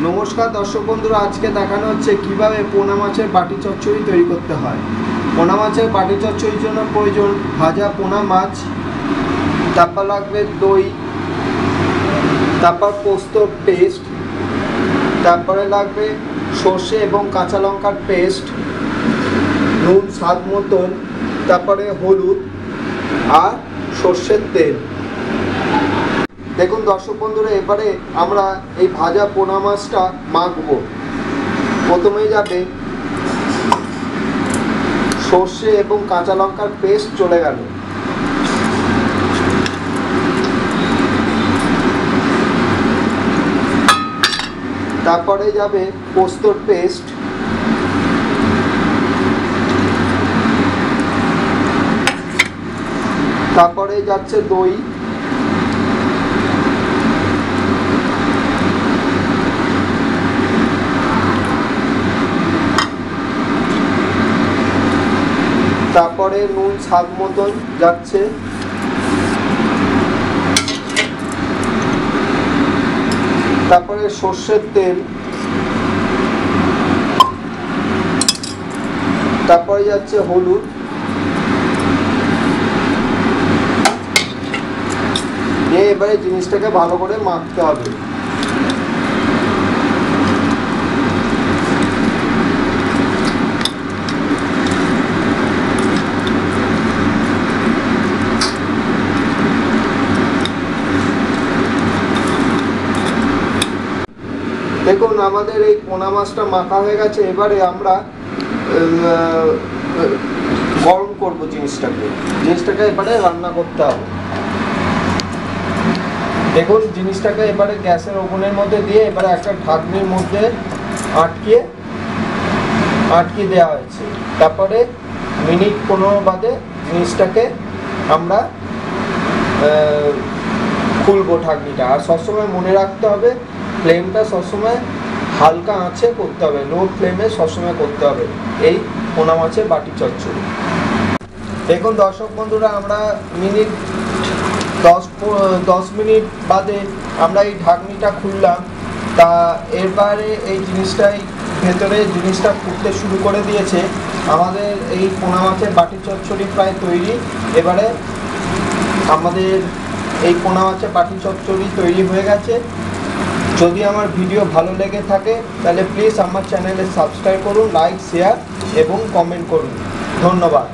নমস্কার দর্শক বন্ধুরা, আজকে দেখানো হচ্ছে কিভাবে পোনা মাছের বাটি চচ্চড়ি তৈরি করতে হয়। পোনা মাছের বাটি চচ্চড়ির জন্য প্রয়োজন ভাজা পোনা মাছ, তারপর লাগবে দই, তারপর পোস্ত পেস্ট, তারপরে লাগবে সর্ষে এবং কাঁচা লঙ্কার পেস্ট, নুন স্বাদ মতন, তারপরে হলুদ আর সর্ষের তেল। দেখুন দর্শক বন্ধুরা, এবারে আমরা এই ভাজা পোনা মাছটা মাখবো। প্রথমেই যাবে সর্ষে এবং কাঁচা লঙ্কার পেস্ট, চলে গেল। তারপরে যাবে পোস্তর পেস্ট, তারপরে যাচ্ছে দই, তারপরে নুন স্বাদ মতন যাচ্ছে, তারপরে সর্ষের তেল, তারপরে যাচ্ছে হলুদ, দিয়ে এবারে জিনিসটাকে ভালো করে মাখতে হবে। দেখুন আমাদের এই পোনা মাছটা মাখা হয়ে গেছে। এবারে আমরা গরম করব জিনিসটাকে এবারে রান্না করতে হবে। দেখুন জিনিসটাকে এবারে গ্যাসের ওভেনের মধ্যে দিয়ে এবারে একটা ঢাকনির মধ্যে আটকিয়ে দেওয়া হয়েছে। তারপরে মিনিট 15 বাদে জিনিসটাকে আমরা খুলবো ঢাকনিটা। আর সবসময় মনে রাখতে হবে ফ্লেমটা সবসময় হালকা আঁচে করতে হবে, লো ফ্লেমে সবসময় করতে হবে এই পোনা মাছের বাটি চচ্চড়ি। দেখুন দর্শক বন্ধুরা, আমরা মিনিট 10 মিনিট বাদে আমরা এই ঢাকনিটা খুললাম। তা এবারে এই জিনিসটাই ভেতরে জিনিসটা ফুটতে শুরু করে দিয়েছে। আমাদের এই পোনা মাছের বাটি চচ্চড়ি প্রায় তৈরি। এবারে আমাদের এই পোনা মাছের বাটি চচ্চড়ি তৈরি হয়ে গেছে। যদি আমার ভিডিও ভালো লেগে থাকে তাহলে প্লিজ আমার চ্যানেলে সাবস্ক্রাইব করুন, লাইক, শেয়ার এবং কমেন্ট করুন। ধন্যবাদ।